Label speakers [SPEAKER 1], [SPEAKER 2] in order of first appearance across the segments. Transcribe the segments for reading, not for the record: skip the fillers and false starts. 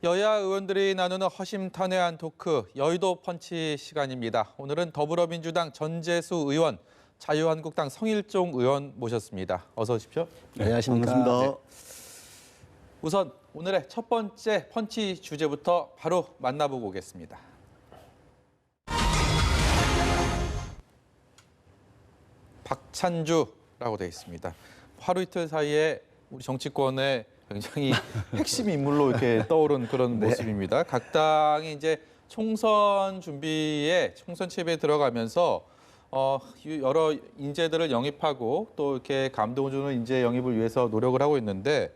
[SPEAKER 1] 여야 의원들이 나누는 허심탄회한 토크, 여의도 펀치 시간입니다. 오늘은 더불어민주당 전재수 의원, 자유한국당 성일종 의원 모셨습니다. 어서 오십시오.
[SPEAKER 2] 네, 안녕하십니까.
[SPEAKER 3] 반갑습니다.
[SPEAKER 1] 우선 오늘의 첫 번째 펀치 주제부터 바로 만나보고 오겠습니다. 박찬주라고 되어 있습니다. 하루 이틀 사이에 우리 정치권의 굉장히 핵심 인물로 이렇게 떠오른 그런 모습입니다. 각 당이 이제 총선 준비에 총선 채비에 들어가면서 여러 인재들을 영입하고 또 이렇게 감동을 주는 인재 영입을 위해서 노력을 하고 있는데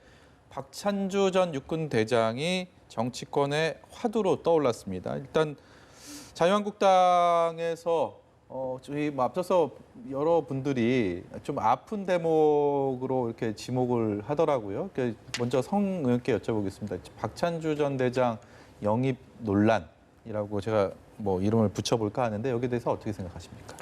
[SPEAKER 1] 박찬주 전 육군 대장이 정치권의 화두로 떠올랐습니다. 일단 자유한국당에서 저희 앞서서 여러분들이 좀 아픈 대목으로 이렇게 지목을 하더라고요. 먼저 성 의원께 여쭤보겠습니다. 박찬주 전 대장 영입 논란이라고 제가 뭐 이름을 붙여볼까 하는데 여기에 대해서 어떻게 생각하십니까?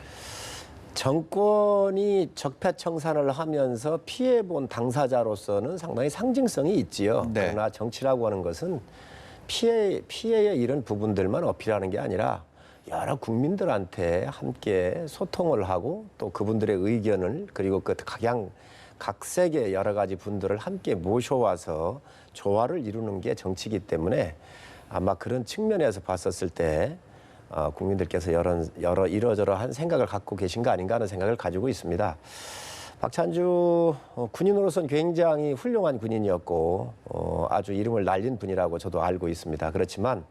[SPEAKER 2] 정권이 적폐청산을 하면서 피해본 당사자로서는 상당히 상징성이 있지요.
[SPEAKER 1] 네.
[SPEAKER 2] 그러나 정치라고 하는 것은 피해의 이런 부분들만 어필하는 게 아니라 여러 국민들한테 함께 소통을 하고 또 그분들의 의견을 그리고 그 각색의 여러 가지 분들을 함께 모셔와서 조화를 이루는 게 정치이기 때문에 아마 그런 측면에서 봤었을 때 국민들께서 여러 이러저러한 생각을 갖고 계신 거 아닌가 하는 생각을 가지고 있습니다. 박찬주 군인으로서는 굉장히 훌륭한 군인이었고 아주 이름을 날린 분이라고 저도 알고 있습니다. 그렇지만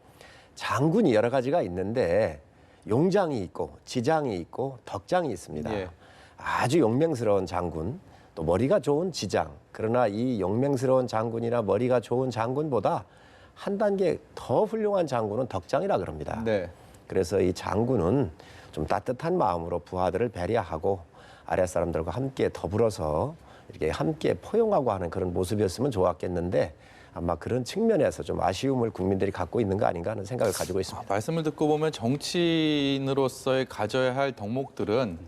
[SPEAKER 2] 장군이 여러 가지가 있는데 용장이 있고 지장이 있고 덕장이 있습니다.
[SPEAKER 1] 예.
[SPEAKER 2] 아주 용맹스러운 장군, 또 머리가 좋은 지장. 그러나 이 용맹스러운 장군이나 머리가 좋은 장군보다 한 단계 더 훌륭한 장군은 덕장이라 그럽니다.
[SPEAKER 1] 네.
[SPEAKER 2] 그래서 이 장군은 좀 따뜻한 마음으로 부하들을 배려하고 아랫사람들과 함께 더불어서 이렇게 함께 포용하고 하는 그런 모습이었으면 좋았겠는데 아마 그런 측면에서 좀 아쉬움을 국민들이 갖고 있는 거 아닌가 하는 생각을 가지고 있습니다.
[SPEAKER 1] 말씀을 듣고 보면 정치인으로서의 가져야 할 덕목들은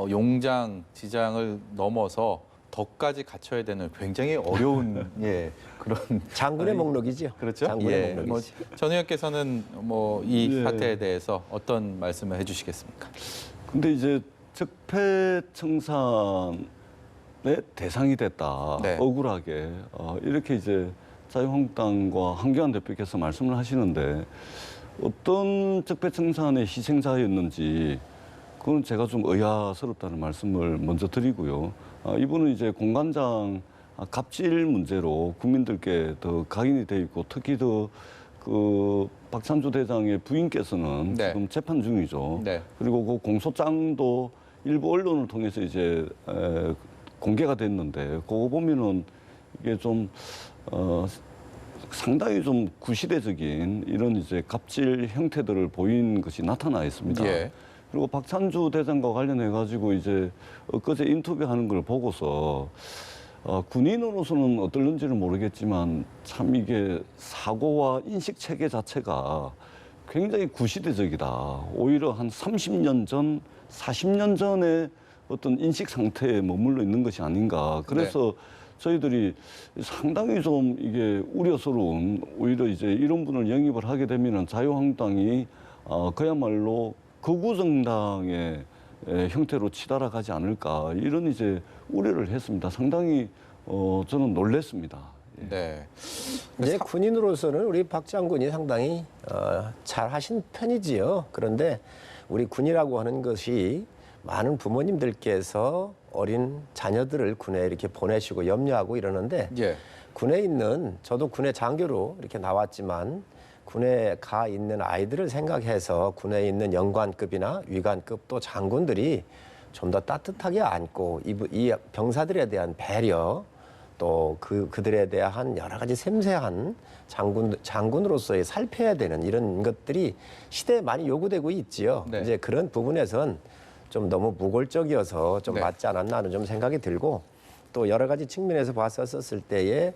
[SPEAKER 1] 용장, 지장을 넘어서 덕까지 갖춰야 되는 굉장히 어려운 그런
[SPEAKER 2] 장군의 목록이죠.
[SPEAKER 1] 그렇죠.
[SPEAKER 2] 장군의 목록이죠.
[SPEAKER 1] 전 의원께서는 이
[SPEAKER 3] 예.
[SPEAKER 1] 사태에 대해서 어떤 말씀을 해주시겠습니까?
[SPEAKER 3] 근데 이제 적폐청산의 대상이 됐다.
[SPEAKER 1] 네.
[SPEAKER 3] 억울하게 이렇게 이제 자유한국당과 한교안 대표께서 말씀을 하시는데 어떤 적폐청산의 희생자였는지 그건 제가 좀 의아스럽다는 말씀을 먼저 드리고요. 이분은 이제 공관장 갑질 문제로 국민들께 더 각인이 돼 있고 특히 더 그 박찬주 대장의 부인께서는
[SPEAKER 1] 네.
[SPEAKER 3] 지금 재판 중이죠.
[SPEAKER 1] 네.
[SPEAKER 3] 그리고 그 공소장도 일부 언론을 통해서 이제 공개가 됐는데 그거 보면은 이게 좀 상당히 좀 구시대적인 이런 이제 갑질 형태들을 보인 것이 나타나 있습니다.
[SPEAKER 1] 예.
[SPEAKER 3] 그리고 박찬주 대장과 관련해 가지고 이제 엊그제 인터뷰하는 걸 보고서 군인으로서는 어떨는지는 모르겠지만 참 이게 사고와 인식 체계 자체가 굉장히 구시대적이다. 오히려 한 30년 전, 40년 전에 어떤 인식 상태에 머물러 있는 것이 아닌가. 그래서 저희들이 상당히 좀 이게 우려스러운 오히려 이제 이런 분을 영입을 하게 되면은 자유한국당이 그야말로 극우 정당의 형태로 치달아가지 않을까 이런 이제 우려를 했습니다. 상당히 저는 놀랐습니다. 예.
[SPEAKER 1] 네.
[SPEAKER 2] 이제 군인으로서는 우리 박 장군이 상당히 잘 하신 편이지요. 그런데 우리 군이라고 하는 것이 많은 부모님들께서 어린 자녀들을 군에 이렇게 보내시고 염려하고 이러는데
[SPEAKER 1] 예.
[SPEAKER 2] 군에 있는 저도 군의 장교로 이렇게 나왔지만 군에 가 있는 아이들을 생각해서 군에 있는 영관급이나 위관급 또 장군들이 좀 더 따뜻하게 안고 이 병사들에 대한 배려 또 그들에 대한 여러 가지 섬세한 장군으로서의 살펴야 되는 이런 것들이 시대에 많이 요구되고 있지요.
[SPEAKER 1] 네.
[SPEAKER 2] 이제 그런 부분에선 좀 너무 무골적이어서 좀
[SPEAKER 1] 네.
[SPEAKER 2] 맞지 않았나 하는 좀 생각이 들고 또 여러 가지 측면에서 봤었을 때에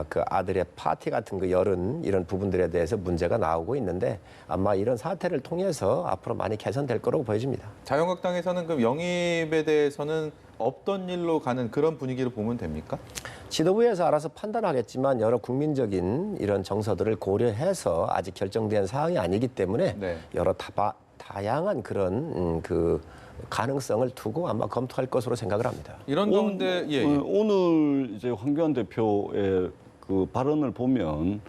[SPEAKER 2] 그 아들의 파티 같은 거 열은 이런 부분들에 대해서 문제가 나오고 있는데 아마 이런 사태를 통해서 앞으로 많이 개선될 거라고 보여집니다.
[SPEAKER 1] 자유한국당에서는 그 영입에 대해서는 없던 일로 가는 그런 분위기로 보면 됩니까?
[SPEAKER 2] 지도부에서 알아서 판단하겠지만 여러 국민적인 이런 정서들을 고려해서 아직 결정된 사항이 아니기 때문에
[SPEAKER 1] 네.
[SPEAKER 2] 여러 다양한 그런 그 가능성을 두고 아마 검토할 것으로 생각을 합니다.
[SPEAKER 1] 이런 가운데
[SPEAKER 3] 오늘 이제 황교안 대표의 그 발언을 보면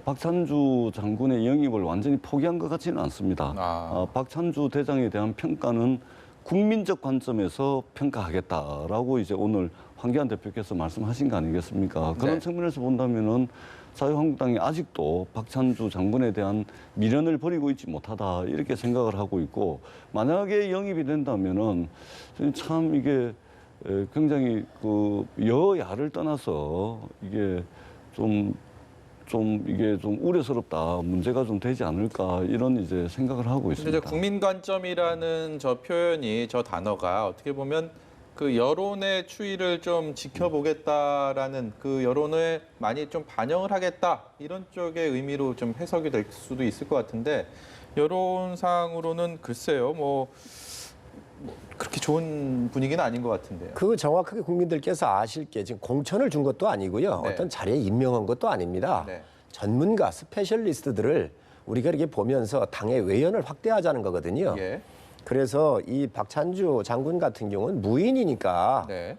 [SPEAKER 3] 박찬주 장군의 영입을 완전히 포기한 것 같지는 않습니다. 박찬주 대장에 대한 평가는 국민적 관점에서 평가하겠다라고 이제 오늘 황교안 대표께서 말씀하신 거 아니겠습니까? 그런
[SPEAKER 1] 네.
[SPEAKER 3] 측면에서 본다면은 자유한국당이 아직도 박찬주 장군에 대한 미련을 버리고 있지 못하다 이렇게 생각을 하고 있고 만약에 영입이 된다면은 참 이게 굉장히 그 여야를 떠나서 이게 좀 이게 좀 우려스럽다 문제가 좀 되지 않을까 이런 이제 생각을 하고
[SPEAKER 1] 근데
[SPEAKER 3] 있습니다.
[SPEAKER 1] 이제 국민 관점이라는 저 표현이 저 단어가 어떻게 보면 그 여론의 추이를 좀 지켜보겠다라는 그 여론을 많이 좀 반영을 하겠다 이런 쪽의 의미로 좀 해석이 될 수도 있을 것 같은데 여론상으로는 글쎄요 뭐 그렇게 좋은 분위기는 아닌 것 같은데요.
[SPEAKER 2] 그 정확하게 국민들께서 아실 게 지금 공천을 준 것도 아니고요.
[SPEAKER 1] 네.
[SPEAKER 2] 어떤 자리에 임명한 것도 아닙니다.
[SPEAKER 1] 네.
[SPEAKER 2] 전문가, 스페셜리스트들을 우리가 이렇게 보면서 당의 외연을 확대하자는 거거든요.
[SPEAKER 1] 예.
[SPEAKER 2] 그래서 이 박찬주 장군 같은 경우는 무인이니까
[SPEAKER 1] 네.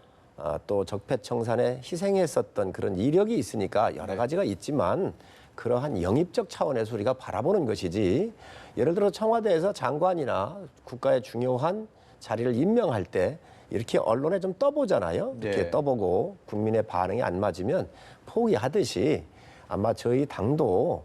[SPEAKER 2] 또 적폐청산에 희생했었던 그런 이력이 있으니까 여러
[SPEAKER 1] 네.
[SPEAKER 2] 가지가 있지만 그러한 영입적 차원에서 우리가 바라보는 것이지 예를 들어 청와대에서 장관이나 국가의 중요한 자리를 임명할 때 이렇게 언론에 좀 떠보잖아요. 이렇게
[SPEAKER 1] 네.
[SPEAKER 2] 떠보고 국민의 반응이 안 맞으면 포기하듯이 아마 저희 당도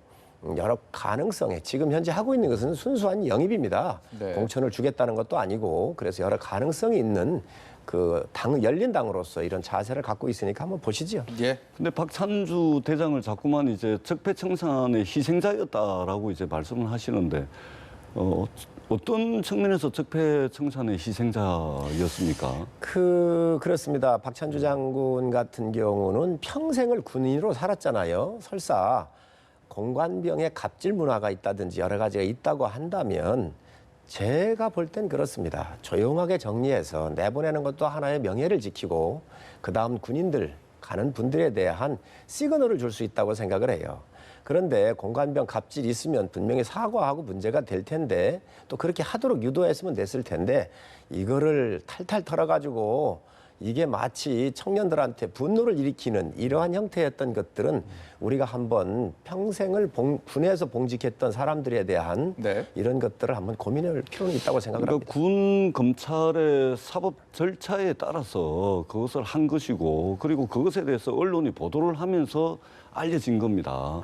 [SPEAKER 2] 여러 가능성에 지금 현재 하고 있는 것은 순수한 영입입니다.
[SPEAKER 1] 네.
[SPEAKER 2] 공천을 주겠다는 것도 아니고 그래서 여러 가능성이 있는 그 당 열린 당으로서 이런 자세를 갖고 있으니까 한번 보시죠.
[SPEAKER 1] 예.
[SPEAKER 3] 근데 박찬주 대장을 자꾸만 이제 적폐청산의 희생자였다라고 이제 말씀을 하시는데 어떤 측면에서 적폐청산의 희생자였습니까?
[SPEAKER 2] 그렇습니다. 박찬주 장군 같은 경우는 평생을 군인으로 살았잖아요. 설사 공관병의 갑질 문화가 있다든지 여러 가지가 있다고 한다면 제가 볼 땐 그렇습니다. 조용하게 정리해서 내보내는 것도 하나의 명예를 지키고 그다음 군인들 가는 분들에 대한 시그널을 줄 수 있다고 생각을 해요. 그런데 공관병 갑질이 있으면 분명히 사과하고 문제가 될 텐데 또 그렇게 하도록 유도했으면 됐을 텐데 이거를 탈탈 털어가지고 이게 마치 청년들한테 분노를 일으키는 이러한 형태였던 것들은 우리가 한번 평생을 군에서 봉직했던 사람들에 대한
[SPEAKER 1] 네.
[SPEAKER 2] 이런 것들을 한번 고민할 필요는 있다고 생각을
[SPEAKER 3] 그러니까
[SPEAKER 2] 합니다.
[SPEAKER 3] 군 검찰의 사법 절차에 따라서 그것을 한 것이고 그리고 그것에 대해서 언론이 보도를 하면서 알려진 겁니다.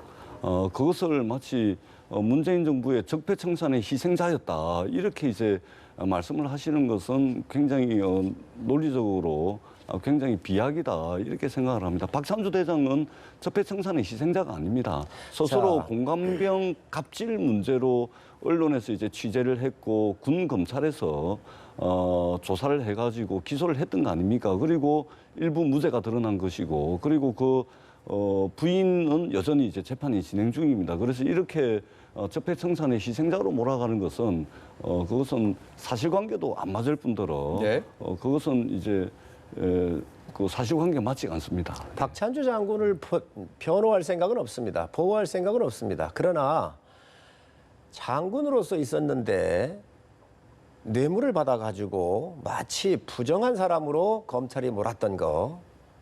[SPEAKER 3] 그것을 마치 문재인 정부의 적폐청산의 희생자였다 이렇게 이제 말씀을 하시는 것은 굉장히 논리적으로 굉장히 비약이다 이렇게 생각을 합니다. 박찬주 대장은 적폐청산의 희생자가 아닙니다. 스스로 공관병 갑질 문제로 언론에서 이제 취재를 했고 군 검찰에서 조사를 해가지고 기소를 했던 거 아닙니까? 그리고 일부 무죄가 드러난 것이고 그리고 그 부인은 여전히 이제 재판이 진행 중입니다. 그래서 이렇게 적폐청산의 희생자로 몰아가는 것은 그것은 사실관계도 안 맞을 뿐더러
[SPEAKER 1] 네.
[SPEAKER 3] 그것은 이제 그 사실관계 맞지 않습니다.
[SPEAKER 2] 박찬주 장군을 변호할 생각은 없습니다. 보호할 생각은 없습니다. 그러나 장군으로서 있었는데 뇌물을 받아가지고 마치 부정한 사람으로 검찰이 몰았던 거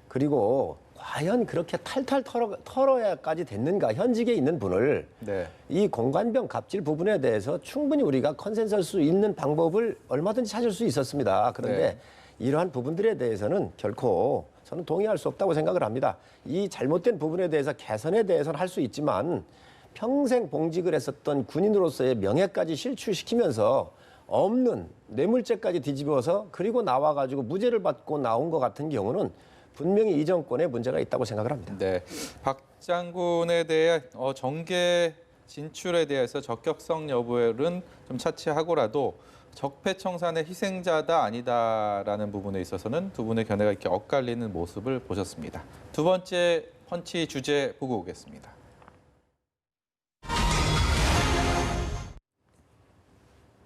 [SPEAKER 2] 그리고 과연 그렇게 탈탈 털어야까지 됐는가 현직에 있는 분을
[SPEAKER 1] 네.
[SPEAKER 2] 이 공관병 갑질 부분에 대해서 충분히 우리가 컨센서스 수 있는 방법을 얼마든지 찾을 수 있었습니다. 그런데 이러한 부분들에 대해서는 결코 저는 동의할 수 없다고 생각을 합니다. 이 잘못된 부분에 대해서 개선에 대해서는 할 수 있지만 평생 봉직을 했었던 군인으로서의 명예까지 실추시키면서 없는 뇌물죄까지 뒤집어서 그리고 나와가지고 무죄를 받고 나온 것 같은 경우는 분명히 이 정권에 문제가 있다고 생각을 합니다.
[SPEAKER 1] 네, 박 장군에 대해 정계 진출에 대해서 적격성 여부는 좀 차치하고라도 적폐청산의 희생자다 아니다라는 부분에 있어서는 두 분의 견해가 이렇게 엇갈리는 모습을 보셨습니다. 두 번째 펀치 주제 보고 오겠습니다.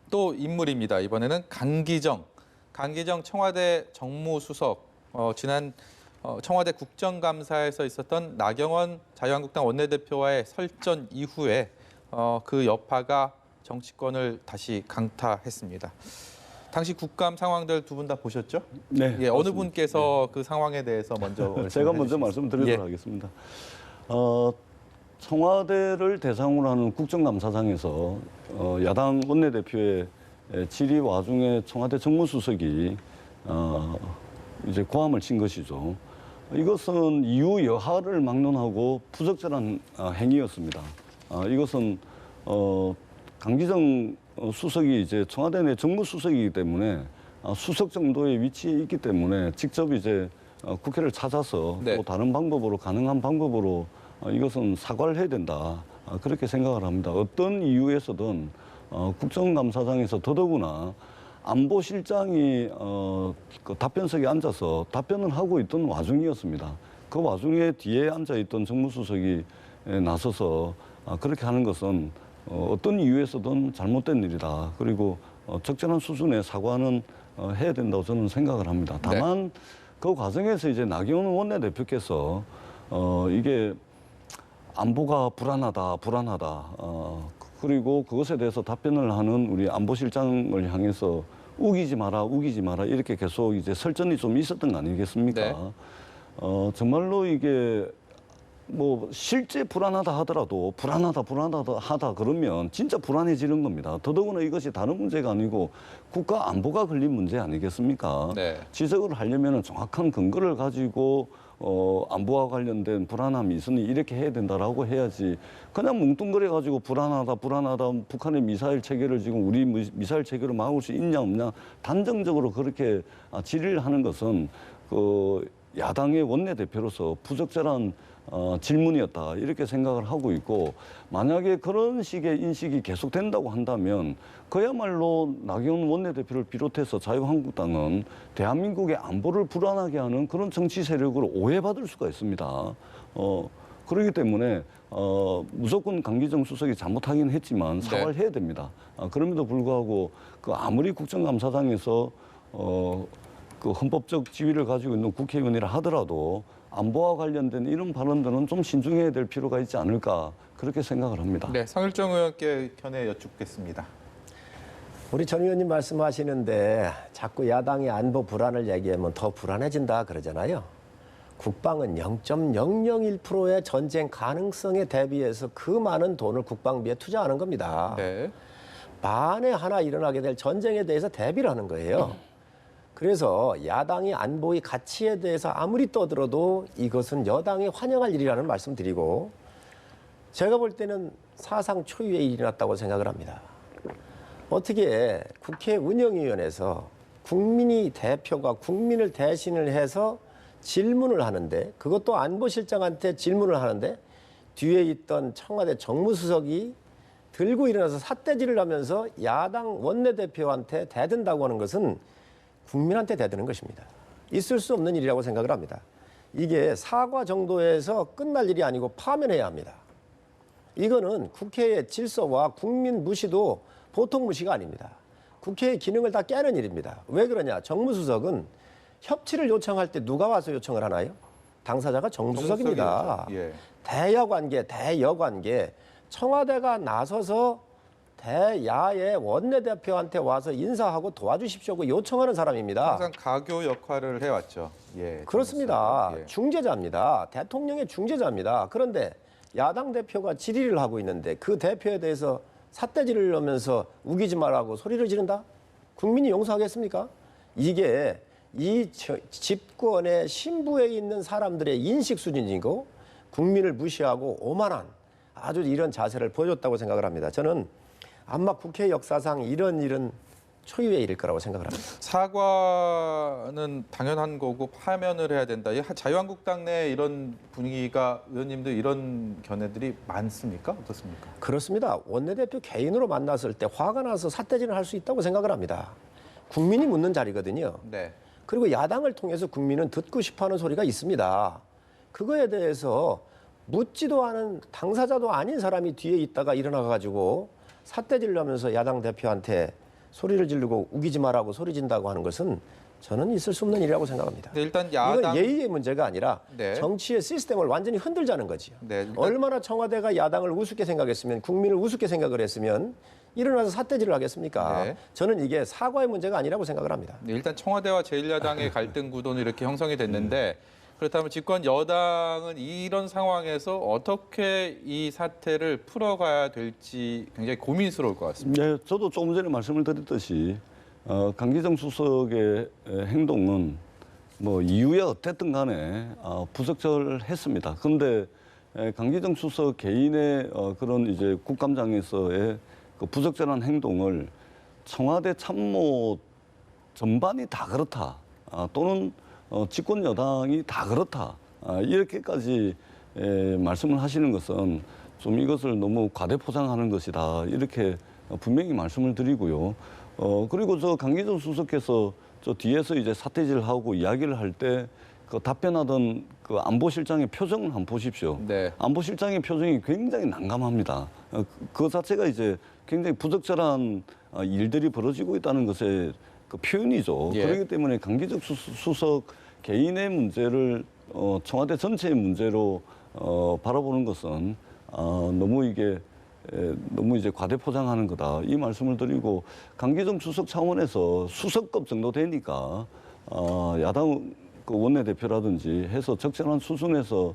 [SPEAKER 1] 또 인물입니다. 이번에는 강기정 청와대 정무수석. 지난 청와대 국정감사에서 있었던 나경원 자유한국당 원내대표와의 설전 이후에 그 여파가 정치권을 다시 강타했습니다. 당시 국감 상황들 두 분 다 보셨죠?
[SPEAKER 3] 네.
[SPEAKER 1] 예, 어느 분께서 그 상황에 대해서 먼저
[SPEAKER 3] 제가 먼저
[SPEAKER 1] 말씀해
[SPEAKER 3] 말씀드리도록
[SPEAKER 1] 예.
[SPEAKER 3] 하겠습니다. 청와대를 대상으로 하는 국정감사장에서 야당 원내대표의 질의 와중에 청와대 정무수석이 이제 고함을 친 것이죠. 이것은 이유 여하를 막론하고 부적절한 행위였습니다. 이것은 강기정 수석이 이제 청와대 내 정무수석이기 때문에 수석 정도의 위치에 있기 때문에 직접 이제 국회를 찾아서
[SPEAKER 1] 네.
[SPEAKER 3] 또 다른 방법으로 가능한 방법으로 이것은 사과를 해야 된다. 그렇게 생각을 합니다. 어떤 이유에서든 국정감사장에서 더더구나 안보실장이 그 답변석에 앉아서 답변을 하고 있던 와중이었습니다. 그 와중에 뒤에 앉아있던 정무수석이 나서서 그렇게 하는 것은 어떤 이유에서든 잘못된 일이다. 그리고 적절한 수준의 사과는 해야 된다고 저는 생각을 합니다. 다만 그 과정에서 이제 나경원 원내대표께서 이게 안보가 불안하다. 그리고 그것에 대해서 답변을 하는 우리 안보실장을 향해서 우기지 마라 이렇게 계속 이제 설전이 좀 있었던 거 아니겠습니까?
[SPEAKER 1] 네.
[SPEAKER 3] 정말로 이게 뭐 실제 불안하다 하더라도 불안하다 그러면 진짜 불안해지는 겁니다. 더더구나 이것이 다른 문제가 아니고 국가 안보가 걸린 문제 아니겠습니까?
[SPEAKER 1] 네.
[SPEAKER 3] 지적을 하려면 정확한 근거를 가지고 안보와 관련된 불안함이 있으니 이렇게 해야 된다라고 해야지 그냥 뭉뚱그려 가지고 불안하다 북한의 미사일 체계를 지금 우리 미사일 체계로 막을 수 있냐 없냐 단정적으로 그렇게 질의를 하는 것은 그 야당의 원내대표로서 부적절한 질문이었다 이렇게 생각을 하고 있고 만약에 그런 식의 인식이 계속된다고 한다면 그야말로 나경원 원내대표를 비롯해서 자유한국당은 대한민국의 안보를 불안하게 하는 그런 정치 세력으로 오해받을 수가 있습니다. 그렇기 때문에 무조건 강기정 수석이 잘못하긴 했지만 사과를 해야 됩니다. 그럼에도 불구하고 그 아무리 국정감사장에서 그 헌법적 지위를 가지고 있는 국회의원이라 하더라도 안보와 관련된 이런 발언들은 좀 신중해야 될 필요가 있지 않을까 그렇게 생각을 합니다.
[SPEAKER 1] 네, 성일정 의원께 견해 여쭙겠습니다.
[SPEAKER 2] 우리 전 의원님 말씀하시는데 자꾸 야당이 안보 불안을 얘기하면 더 불안해진다 그러잖아요. 국방은 0.001%의 전쟁 가능성에 대비해서 그 많은 돈을 국방비에 투자하는 겁니다.
[SPEAKER 1] 네.
[SPEAKER 2] 만에 하나 일어나게 될 전쟁에 대해서 대비를 하는 거예요. 그래서 야당이 안보의 가치에 대해서 아무리 떠들어도 이것은 여당이 환영할 일이라는 말씀 드리고 제가 볼 때는 사상 초유의 일이 났다고 생각을 합니다. 어떻게 국회 운영위원회에서 국민이 대표가 국민을 대신을 해서 질문을 하는데 그것도 안보실장한테 질문을 하는데 뒤에 있던 청와대 정무수석이 들고 일어나서 삿대질을 하면서 야당 원내대표한테 대든다고 하는 것은 국민한테 대드는 것입니다. 있을 수 없는 일이라고 생각을 합니다. 이게 사과 정도에서 끝날 일이 아니고 파면해야 합니다. 이거는 국회의 질서와 국민 무시도 보통 무시가 아닙니다. 국회의 기능을 다 깨는 일입니다. 왜 그러냐? 정무수석은 협치를 요청할 때 누가 와서 요청을 하나요? 당사자가 정무수석입니다.
[SPEAKER 1] 예.
[SPEAKER 2] 대여관계, 대여관계. 청와대가 나서서 대야의 원내대표한테 와서 인사하고 도와주십시오 요청하는 사람입니다.
[SPEAKER 1] 항상 가교 역할을 해왔죠. 예.
[SPEAKER 2] 그렇습니다.
[SPEAKER 1] 예.
[SPEAKER 2] 중재자입니다. 대통령의 중재자입니다. 그런데 야당 대표가 질의를 하고 있는데 그 대표에 대해서 삿대질을 하면서 우기지 말라고 소리를 지른다? 국민이 용서하겠습니까? 이게 이 집권의 신부에 있는 사람들의 인식 수준이고 국민을 무시하고 오만한 아주 이런 자세를 보여줬다고 생각을 합니다. 저는 아마 국회 역사상 이런 일은 초유의 일일 거라고 생각을 합니다.
[SPEAKER 1] 사과는 당연한 거고 파면을 해야 된다. 자유한국당 내 이런 분위기가 의원님들 이런 견해들이 많습니까? 어떻습니까?
[SPEAKER 2] 그렇습니다. 원내대표 개인으로 만났을 때 화가 나서 삿대질을 할 수 있다고 생각을 합니다. 국민이 묻는 자리거든요.
[SPEAKER 1] 네.
[SPEAKER 2] 그리고 야당을 통해서 국민은 듣고 싶어하는 소리가 있습니다. 그거에 대해서 묻지도 않은 당사자도 아닌 사람이 뒤에 있다가 일어나가지고 삿대질을 하면서 야당 대표한테 소리를 지르고 우기지 말라고 소리 진다고 하는 것은 저는 있을 수 없는 일이라고 생각합니다.
[SPEAKER 1] 네, 일단
[SPEAKER 2] 이건
[SPEAKER 1] 야당
[SPEAKER 2] 예의의 문제가 아니라
[SPEAKER 1] 네.
[SPEAKER 2] 정치의 시스템을 완전히 흔들자는 거지요.
[SPEAKER 1] 네, 일단-
[SPEAKER 2] 얼마나 청와대가 야당을 우습게 생각했으면, 국민을 우습게 생각을 했으면 일어나서 삿대질을 하겠습니까?
[SPEAKER 1] 네.
[SPEAKER 2] 저는 이게 사과의 문제가 아니라고 생각을 합니다.
[SPEAKER 1] 네, 일단 청와대와 제1야당의 갈등 구도는 이렇게 형성이 됐는데 그렇다면 집권 여당은 이런 상황에서 어떻게 이 사태를 풀어가야 될지 굉장히 고민스러울 것 같습니다.
[SPEAKER 3] 네, 저도 조금 전에 말씀을 드렸듯이 강기정 수석의 행동은 뭐 이유야 어쨌든 간에 부적절했습니다. 그런데 강기정 수석 개인의 그런 이제 국감장에서의 그 부적절한 행동을 청와대 참모 전반이 다 그렇다, 또는 집권 여당이 다 그렇다, 이렇게까지 말씀을 하시는 것은 좀 이것을 너무 과대포장하는 것이다, 이렇게 분명히 말씀을 드리고요. 그리고 저 강기정 수석께서 저 뒤에서 이제 사퇴질하고 이야기를 할 때 그 답변하던 그 안보실장의 표정을 한번 보십시오.
[SPEAKER 1] 네.
[SPEAKER 3] 안보실장의 표정이 굉장히 난감합니다. 그 자체가 이제 굉장히 부적절한 일들이 벌어지고 있다는 것의 그 표현이죠.
[SPEAKER 1] 예.
[SPEAKER 3] 그렇기 때문에 강기정 수석 개인의 문제를 청와대 전체의 문제로 바라보는 것은 너무 이게 너무 이제 과대포장하는 거다, 이 말씀을 드리고, 강기정 수석 차원에서 수석급 정도 되니까 야당 그 원내대표라든지 해서 적절한 수준에서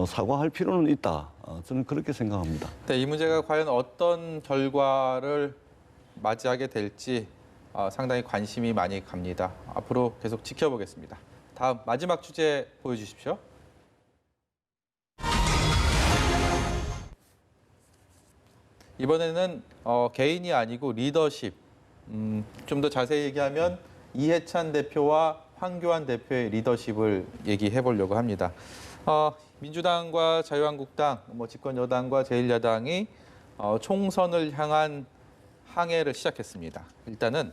[SPEAKER 3] 사과할 필요는 있다, 저는 그렇게 생각합니다.
[SPEAKER 1] 네, 이 문제가 과연 어떤 결과를 맞이하게 될지 상당히 관심이 많이 갑니다. 앞으로 계속 지켜보겠습니다. 다음 마지막 주제 보여주십시오. 이번에는 개인이 아니고 리더십, 좀 더 자세히 얘기하면 이해찬 대표와 황교안 대표의 리더십을 얘기해 보려고 합니다. 민주당과 자유한국당, 집권 여당과 제1야당이 총선을 향한 항해를 시작했습니다. 일단은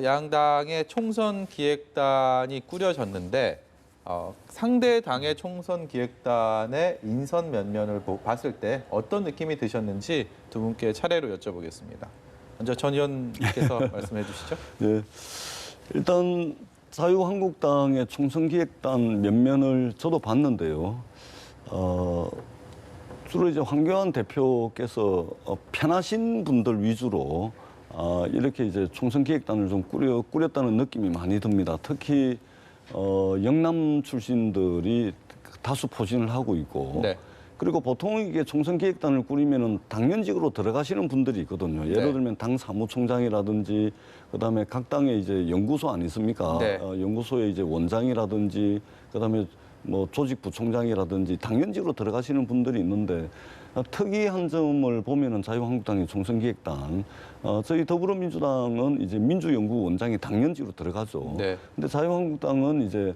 [SPEAKER 1] 양당의 총선 기획단이 꾸려졌는데 상대 당의 총선 기획단의 인선 면면을 봤을 때 어떤 느낌이 드셨는지 두 분께 차례로 여쭤보겠습니다. 먼저 전 의원께서 말씀해 주시죠.
[SPEAKER 3] 네, 일단 자유한국당의 총선기획단 면면을 저도 봤는데요. 주로 이제 황교안 대표께서 편하신 분들 위주로 이렇게 이제 총선기획단을 좀 꾸렸다는 느낌이 많이 듭니다. 특히 영남 출신들이 다수 포진을 하고 있고,
[SPEAKER 1] 네.
[SPEAKER 3] 그리고 보통 이게 총선기획단을 꾸리면은 당연직으로 들어가시는 분들이 있거든요. 예를
[SPEAKER 1] 네.
[SPEAKER 3] 들면 당 사무총장이라든지, 그다음에 각 당의 이제 연구소 아니습니까?
[SPEAKER 1] 네.
[SPEAKER 3] 연구소의 이제 원장이라든지, 그다음에 뭐 조직부총장이라든지 당연직으로 들어가시는 분들이 있는데, 특이한 점을 보면은 자유한국당의 총선기획단, 저희 더불어민주당은 이제 민주연구원장이 당연직으로 들어가죠.
[SPEAKER 1] 네.
[SPEAKER 3] 근데 자유한국당은 이제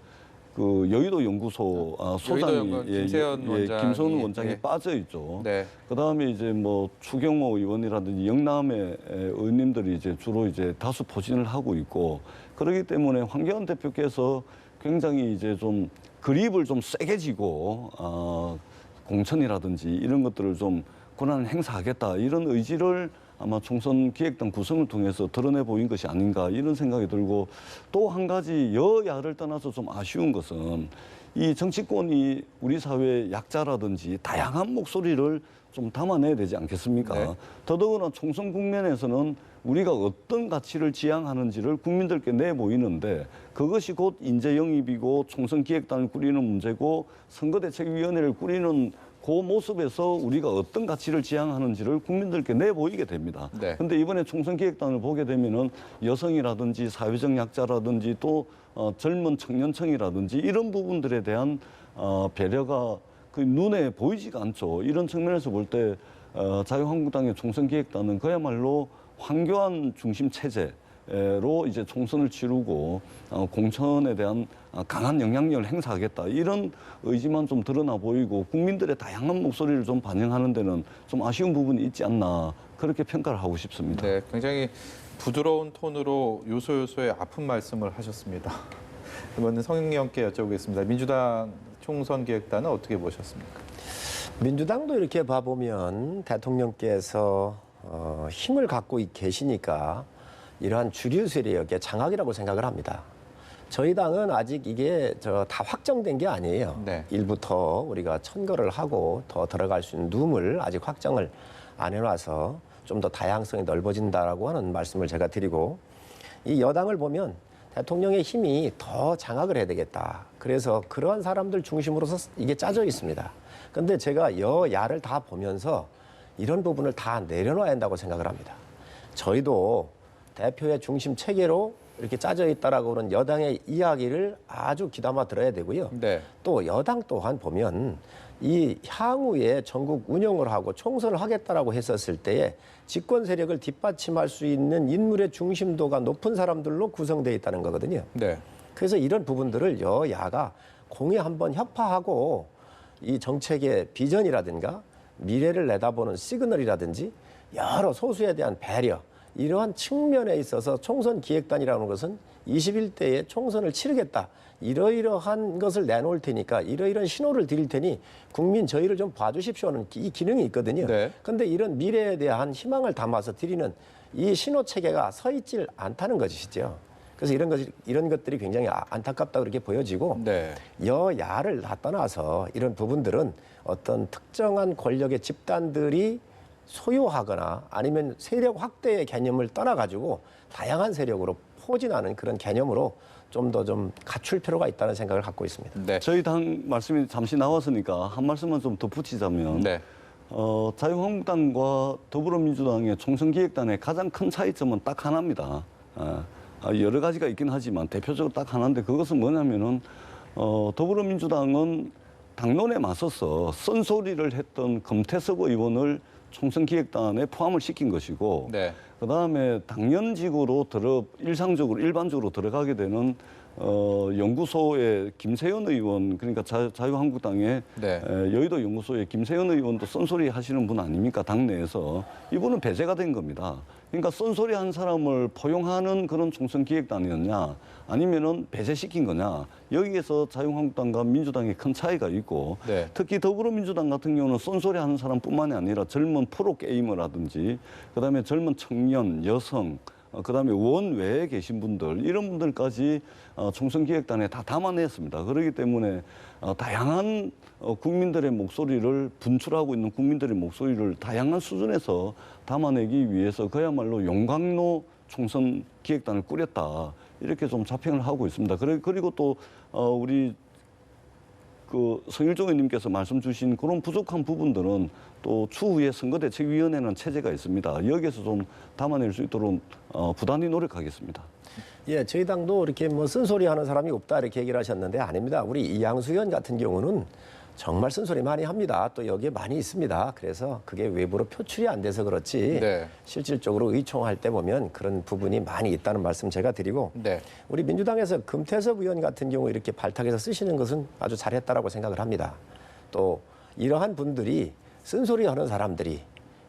[SPEAKER 3] 그 여의도 연구소 소장이
[SPEAKER 1] 연구원 김세현 원장이,
[SPEAKER 3] 김세현 원장이
[SPEAKER 1] 예.
[SPEAKER 3] 빠져 있죠.
[SPEAKER 1] 네.
[SPEAKER 3] 그다음에 이제 뭐 추경호 의원이라든지 영남의 의원님들이 이제 주로 이제 다수 포진을 하고 있고, 그렇기 때문에 황교안 대표께서 굉장히 이제 좀 그립을 좀 세게 지고 공천이라든지 이런 것들을 좀 권한을 행사하겠다, 이런 의지를 아마 총선 기획단 구성을 통해서 드러내 보인 것이 아닌가, 이런 생각이 들고, 또 한 가지 여야를 떠나서 좀 아쉬운 것은 이 정치권이 우리 사회의 약자라든지 다양한 목소리를 좀 담아내야 되지 않겠습니까?
[SPEAKER 1] 네.
[SPEAKER 3] 더더구나 총선 국면에서는 우리가 어떤 가치를 지향하는지를 국민들께 내보이는데, 그것이 곧 인재 영입이고 총선 기획단을 꾸리는 문제고 선거대책위원회를 꾸리는 그 모습에서 우리가 어떤 가치를 지향하는지를 국민들께 내보이게 됩니다.
[SPEAKER 1] 네.
[SPEAKER 3] 근데 이번에 총선 기획단을 보게 되면은 여성이라든지 사회적 약자라든지 또 젊은 청년층이라든지 이런 부분들에 대한 배려가 그 눈에 보이지가 않죠. 이런 측면에서 볼 때 자유한국당의 총선 기획단은 그야말로 황교안 중심 체제로 이제 총선을 치르고 공천에 대한 강한 영향력을 행사하겠다, 이런 의지만 좀 드러나 보이고 국민들의 다양한 목소리를 좀 반영하는 데는 좀 아쉬운 부분이 있지 않나, 그렇게 평가를 하고 싶습니다.
[SPEAKER 1] 네, 굉장히 부드러운 톤으로 요소요소의 아픈 말씀을 하셨습니다. 이번엔 성영 의원께 여쭤보겠습니다. 민주당 총선 기획단은 어떻게 보셨습니까?
[SPEAKER 2] 민주당도 이렇게 봐보면 대통령께서 힘을 갖고 계시니까 이러한 주류 세력의 장악이라고 생각을 합니다. 저희 당은 아직 이게 다 확정된 게 아니에요.
[SPEAKER 1] 네.
[SPEAKER 2] 일부터 우리가 천거를 하고 더 들어갈 수 있는 룸을 아직 확정을 안 해놔서 좀 더 다양성이 넓어진다라고 하는 말씀을 제가 드리고, 이 여당을 보면 대통령의 힘이 더 장악을 해야 되겠다. 그래서 그러한 사람들 중심으로서 이게 짜져 있습니다. 근데 제가 여야를 다 보면서 이런 부분을 다 내려놔야 한다고 생각을 합니다. 저희도 대표의 중심 체계로 이렇게 짜져 있다라고 하는 여당의 이야기를 아주 귀담아 들어야 되고요.
[SPEAKER 1] 네.
[SPEAKER 2] 또 여당 또한 보면 이 향후에 전국 운영을 하고 총선을 하겠다라고 했었을 때에 집권 세력을 뒷받침할 수 있는 인물의 중심도가 높은 사람들로 구성되어 있다는 거거든요.
[SPEAKER 1] 네.
[SPEAKER 2] 그래서 이런 부분들을 여야가 공에 한번 협파하고 이 정책의 비전이라든가 미래를 내다보는 시그널이라든지 여러 소수에 대한 배려, 이러한 측면에 있어서 총선 기획단이라는 것은 21대에 총선을 치르겠다. 이러이러한 것을 내놓을 테니까 이러이러한 신호를 드릴 테니 국민 저희를 좀 봐주십시오 하는 이 기능이 있거든요.
[SPEAKER 1] 네.
[SPEAKER 2] 그런데 이런 미래에 대한 희망을 담아서 드리는 이 신호 체계가 서 있질 않다는 것이죠. 그래서 이런 것들이 굉장히 안타깝다 그렇게 보여지고,
[SPEAKER 1] 네.
[SPEAKER 2] 여야를 다 떠나서 이런 부분들은 어떤 특정한 권력의 집단들이 소유하거나 아니면 세력 확대의 개념을 떠나가지고 다양한 세력으로 포진하는 그런 개념으로 좀 더 좀 갖출 필요가 있다는 생각을 갖고 있습니다.
[SPEAKER 1] 네.
[SPEAKER 3] 저희 당 말씀이 잠시 나왔으니까 한 말씀만 좀 덧붙이자면
[SPEAKER 1] 네.
[SPEAKER 3] 자유한국당과 더불어민주당의 총선기획단의 가장 큰 차이점은 딱 하나입니다. 여러 가지가 있긴 하지만 대표적으로 딱 하나인데, 그것은 뭐냐면은 더불어민주당은 당론에 맞서서 쓴소리를 했던 금태섭 의원을 총선기획단에 포함을 시킨 것이고,
[SPEAKER 1] 네.
[SPEAKER 3] 그다음에 당연직으로 일반적으로 들어가게 되는 연구소의 김세연 의원, 그러니까 자유한국당의
[SPEAKER 1] 네.
[SPEAKER 3] 여의도 연구소의 김세연 의원도 쓴소리 하시는 분 아닙니까? 당내에서. 이분은 배제가 된 겁니다. 그러니까 쓴소리 한 사람을 포용하는 그런 총선 기획단이었냐, 아니면은 배제시킨 거냐, 여기에서 자유한국당과 민주당의 큰 차이가 있고,
[SPEAKER 1] 네.
[SPEAKER 3] 특히 더불어민주당 같은 경우는 쓴소리 하는 사람뿐만이 아니라 젊은 프로게이머라든지, 그다음에 젊은 청년, 여성, 그다음에 의원 외에 계신 분들, 이런 분들까지 총선 기획단에 다 담아냈습니다. 그렇기 때문에 다양한 국민들의 목소리를 분출하고 있는 국민들의 목소리를 다양한 수준에서 담아내기 위해서 그야말로 용광로 총선 기획단을 꾸렸다, 이렇게 좀 자평을 하고 있습니다. 그리고 또 우리 성일종 의원님께서 말씀 주신 그런 부족한 부분들은 또 추후에 선거대책위원회는 체제가 있습니다. 여기에서 좀 담아낼 수 있도록 부단히 노력하겠습니다.
[SPEAKER 2] 예, 저희 당도 이렇게 뭐 쓴소리 하는 사람이 없다 이렇게 얘기를 하셨는데 아닙니다. 우리 이양수 의원 같은 경우는 정말 쓴소리 많이 합니다. 또 여기에 많이 있습니다. 그래서 그게 외부로 표출이 안 돼서 그렇지,
[SPEAKER 1] 네.
[SPEAKER 2] 실질적으로 의총할 때 보면 그런 부분이 많이 있다는 말씀 제가 드리고,
[SPEAKER 1] 네.
[SPEAKER 2] 우리 민주당에서 금태섭 의원 같은 경우 이렇게 발탁해서 쓰시는 것은 아주 잘했다라고 생각을 합니다. 또 이러한 분들이 쓴소리 하는 사람들이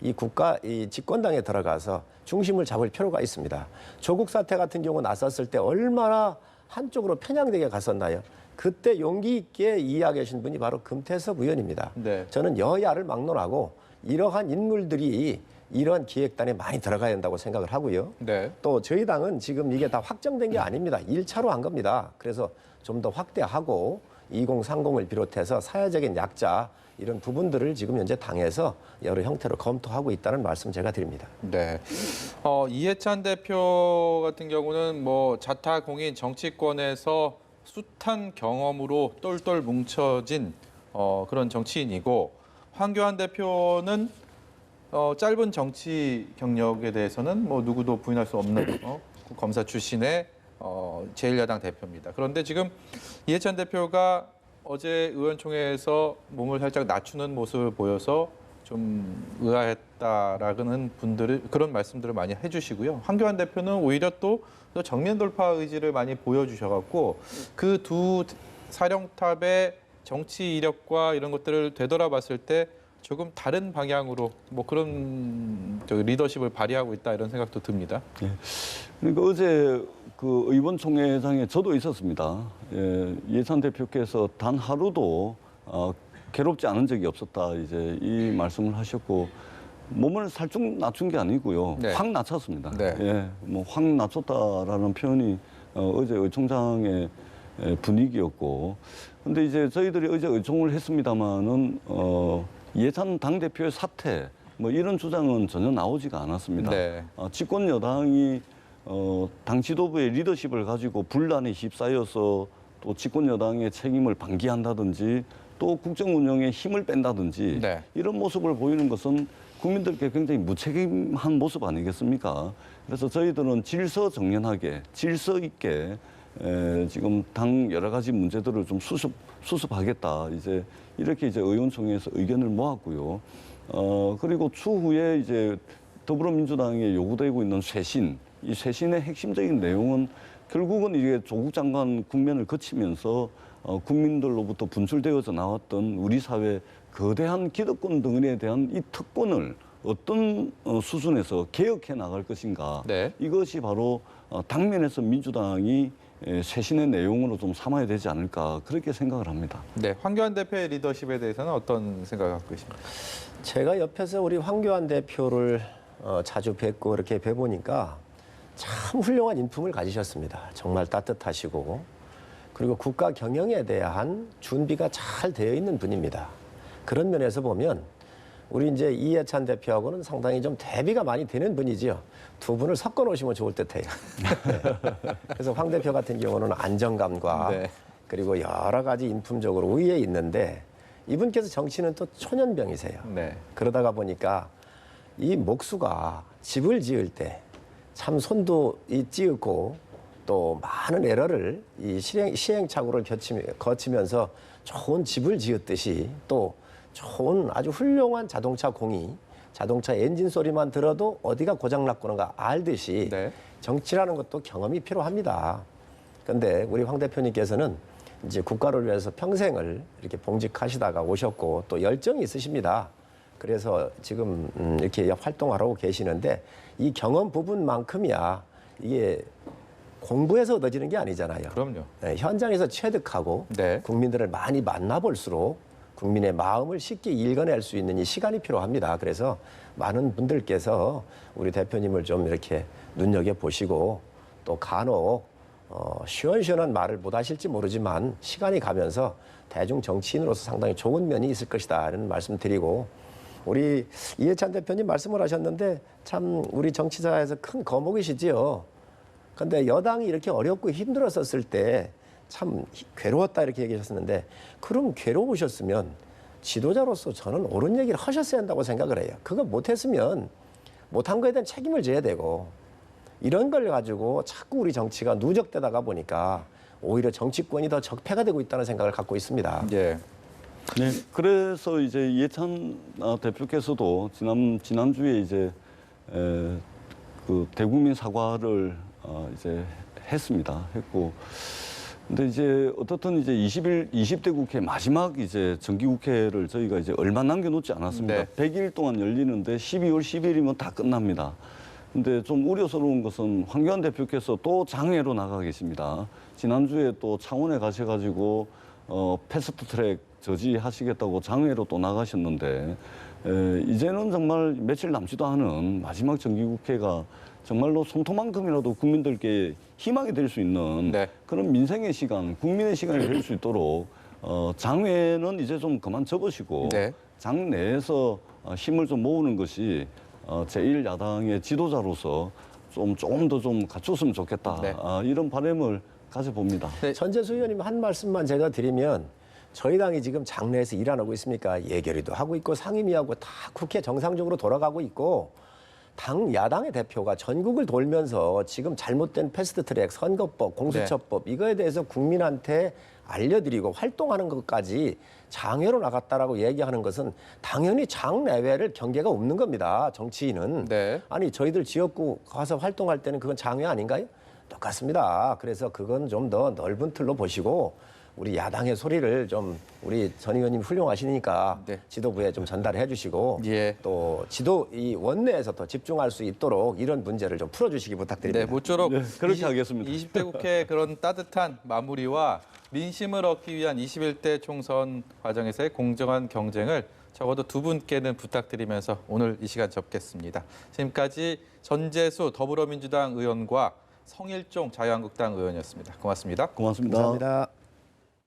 [SPEAKER 2] 이 집권당에 들어가서 중심을 잡을 필요가 있습니다. 조국 사태 같은 경우 났었을 때 얼마나 한쪽으로 편향되게 갔었나요? 그때 용기 있게 이야기하신 분이 바로 금태섭 의원입니다.
[SPEAKER 1] 네.
[SPEAKER 2] 저는 여야를 막론하고 이러한 인물들이 이러한 기획단에 많이 들어가야 된다고 생각을 하고요.
[SPEAKER 1] 네.
[SPEAKER 2] 또 저희 당은 지금 이게 다 확정된 게 아닙니다. 1차로 한 겁니다. 그래서 좀 더 확대하고 2030을 비롯해서 사회적인 약자, 이런 부분들을 지금 현재 당에서 여러 형태로 검토하고 있다는 말씀 제가 드립니다.
[SPEAKER 1] 네. 이해찬 대표 같은 경우는 뭐 자타공인 정치권에서 숱한 경험으로 똘똘 뭉쳐진 그런 정치인이고, 황교안 대표는 짧은 정치 경력에 대해서는 뭐 누구도 부인할 수 없는 검사 출신의 제1야당 대표입니다. 그런데 지금 이해찬 대표가 어제 의원총회에서 몸을 살짝 낮추는 모습을 보여서 좀 의아했다라는 분들이 그런 말씀들을 많이 해주시고요. 황교안 대표는 오히려 또 정면 돌파 의지를 많이 보여주셔갖고 그 두 사령탑의 정치 이력과 이런 것들을 되돌아봤을 때 조금 다른 방향으로 뭐 그런 리더십을 발휘하고 있다 이런 생각도 듭니다.
[SPEAKER 3] 그러니까 어제 그 의원총회장에 저도 있었습니다. 이해찬 대표께서 단 하루도 괴롭지 않은 적이 없었다 이제 이 말씀을 하셨고 몸을 살짝 낮춘 게 아니고요.
[SPEAKER 1] 네.
[SPEAKER 3] 확 낮췄습니다.
[SPEAKER 1] 네.
[SPEAKER 3] 예, 뭐 확 낮췄다라는 표현이 어제 의총장의 분위기였고, 근데 이제 저희들이 어제 의총을 했습니다마는 이해찬 당 대표의 사퇴 뭐 이런 주장은 전혀 나오지가 않았습니다.
[SPEAKER 1] 네.
[SPEAKER 3] 집권 여당이 당 지도부의 리더십을 가지고 분란에 휩싸여서 또 집권 여당의 책임을 방기한다든지 또 국정 운영에 힘을 뺀다든지
[SPEAKER 1] 네.
[SPEAKER 3] 이런 모습을 보이는 것은 국민들께 굉장히 무책임한 모습 아니겠습니까? 그래서 저희들은 질서정연하게, 질서 있게 지금 당 여러 가지 문제들을 좀 수습하겠다. 이제 이렇게 이제 의원총회에서 의견을 모았고요. 그리고 추후에 이제 더불어민주당에 요구되고 있는 쇄신, 이 쇄신의 핵심적인 내용은 결국은 이게 조국 장관 국면을 거치면서 국민들로부터 분출되어져 나왔던 우리 사회 거대한 기득권 등에 대한 이 특권을 어떤 수준에서 개혁해 나갈 것인가.
[SPEAKER 1] 네.
[SPEAKER 3] 이것이 바로 당면에서 민주당이 쇄신의 내용으로 좀 삼아야 되지 않을까 그렇게 생각을 합니다.
[SPEAKER 1] 네, 황교안 대표의 리더십에 대해서는 어떤 생각을 갖고 계십니까?
[SPEAKER 2] 제가 옆에서 우리 황교안 대표를 자주 뵙고 이렇게 뵈보니까 참 훌륭한 인품을 가지셨습니다. 정말 따뜻하시고 그리고 국가 경영에 대한 준비가 잘 되어 있는 분입니다. 그런 면에서 보면 우리 이제 이해찬 대표하고는 상당히 좀 대비가 많이 되는 분이지요. 두 분을 섞어 놓으시면 좋을 듯해요. 네. 그래서 황 대표 같은 경우는 안정감과
[SPEAKER 1] 네.
[SPEAKER 2] 그리고 여러 가지 인품적으로 우위에 있는데 이분께서 정치는 또 초년병이세요.
[SPEAKER 1] 네.
[SPEAKER 2] 그러다가 보니까 이 목수가 집을 지을 때 참 손도 찌었고 또 많은 에러를 이 시행착오를 거치면서 좋은 집을 지었듯이 또 좋은 아주 훌륭한 자동차 공이 자동차 엔진 소리만 들어도 어디가 고장났구나 알듯이
[SPEAKER 1] 네.
[SPEAKER 2] 정치라는 것도 경험이 필요합니다. 그런데 우리 황 대표님께서는 이제 국가를 위해서 평생을 이렇게 봉직하시다가 오셨고 또 열정이 있으십니다. 그래서 지금 이렇게 활동하고 계시는데 이 경험 부분만큼이야 이게 공부해서 얻어지는 게 아니잖아요.
[SPEAKER 1] 그럼요.
[SPEAKER 2] 네, 현장에서 체득하고
[SPEAKER 1] 네.
[SPEAKER 2] 국민들을 많이 만나볼수록 국민의 마음을 쉽게 읽어낼 수 있는 이 시간이 필요합니다. 그래서 많은 분들께서 우리 대표님을 좀 이렇게 눈여겨보시고 또 간혹 시원시원한 말을 못 하실지 모르지만 시간이 가면서 대중 정치인으로서 상당히 좋은 면이 있을 것이다라는 말씀 드리고 우리 이해찬 대표님 말씀을 하셨는데 참 우리 정치사에서 큰 거목이시지요. 그런데 여당이 이렇게 어렵고 힘들었었을 때 참 괴로웠다 이렇게 얘기하셨는데 그럼 괴로우셨으면 지도자로서 저는 옳은 얘기를 하셨어야 한다고 생각을 해요. 그거 못했으면 못한 거에 대한 책임을 져야 되고 이런 걸 가지고 자꾸 우리 정치가 누적되다가 보니까 오히려 정치권이 더 적폐가 되고 있다는 생각을 갖고 있습니다.
[SPEAKER 1] 예.
[SPEAKER 3] 네. 그래서 이제 이해찬 대표께서도 지난주에 이제 그 대국민 사과를 이제 했고 근데 이제 어떻든 이제 20대 국회 마지막 이제 정기국회를 저희가 이제 얼마 남겨놓지 않았습니다.
[SPEAKER 1] 네.
[SPEAKER 3] 100일 동안 열리는데 12월 10일이면 다 끝납니다. 근데 좀 우려스러운 것은 황교안 대표께서 또 장외로 나가 계십니다. 지난주에 또 창원에 가셔가지고 패스트트랙 저지하시겠다고 장외로 또 나가셨는데 이제는 정말 며칠 남지도 않은 마지막 정기국회가 정말로 손톱만큼이라도 국민들께 희망이 될 수 있는
[SPEAKER 1] 네.
[SPEAKER 3] 그런 민생의 시간, 국민의 시간이 될 수 있도록 장외는 이제 좀 그만 접으시고
[SPEAKER 1] 네.
[SPEAKER 3] 장 내에서 힘을 좀 모으는 것이 제1야당의 지도자로서 조금 더 좀 갖췄으면 좋겠다.
[SPEAKER 1] 네.
[SPEAKER 3] 이런 바람을 가져봅니다.
[SPEAKER 1] 네.
[SPEAKER 2] 전재수 의원님 한 말씀만 제가 드리면 저희 당이 지금 장내에서 일 안 하고 있습니까? 예결위도 하고 있고 상임위하고 다 국회 정상적으로 돌아가고 있고 당 야당의 대표가 전국을 돌면서 지금 잘못된 패스트트랙, 선거법, 공수처법 이거에 대해서 국민한테 알려드리고 활동하는 것까지 장외로 나갔다라고 얘기하는 것은 당연히 장 내외를 경계가 없는 겁니다. 정치인은.
[SPEAKER 1] 네.
[SPEAKER 2] 아니 저희들 지역구 가서 활동할 때는 그건 장외 아닌가요? 똑같습니다. 그래서 그건 좀 더 넓은 틀로 보시고 우리 야당의 소리를 좀 우리 전 의원님 훌륭하시니까
[SPEAKER 1] 네.
[SPEAKER 2] 지도부에 좀 전달해 주시고
[SPEAKER 1] 예.
[SPEAKER 2] 또 이 원내에서 더 집중할 수 있도록 이런 문제를 좀 풀어주시기 부탁드립니다.
[SPEAKER 1] 네, 모쪼록
[SPEAKER 3] 네, 그렇게 하겠습니다.
[SPEAKER 1] 20대 국회 그런 따뜻한 마무리와 민심을 얻기 위한 21대 총선 과정에서의 공정한 경쟁을 적어도 두 분께는 부탁드리면서 오늘 이 시간 접겠습니다. 지금까지 전재수 더불어민주당 의원과 성일종 자유한국당 의원이었습니다. 고맙습니다.
[SPEAKER 3] 고맙습니다.
[SPEAKER 2] 감사합니다.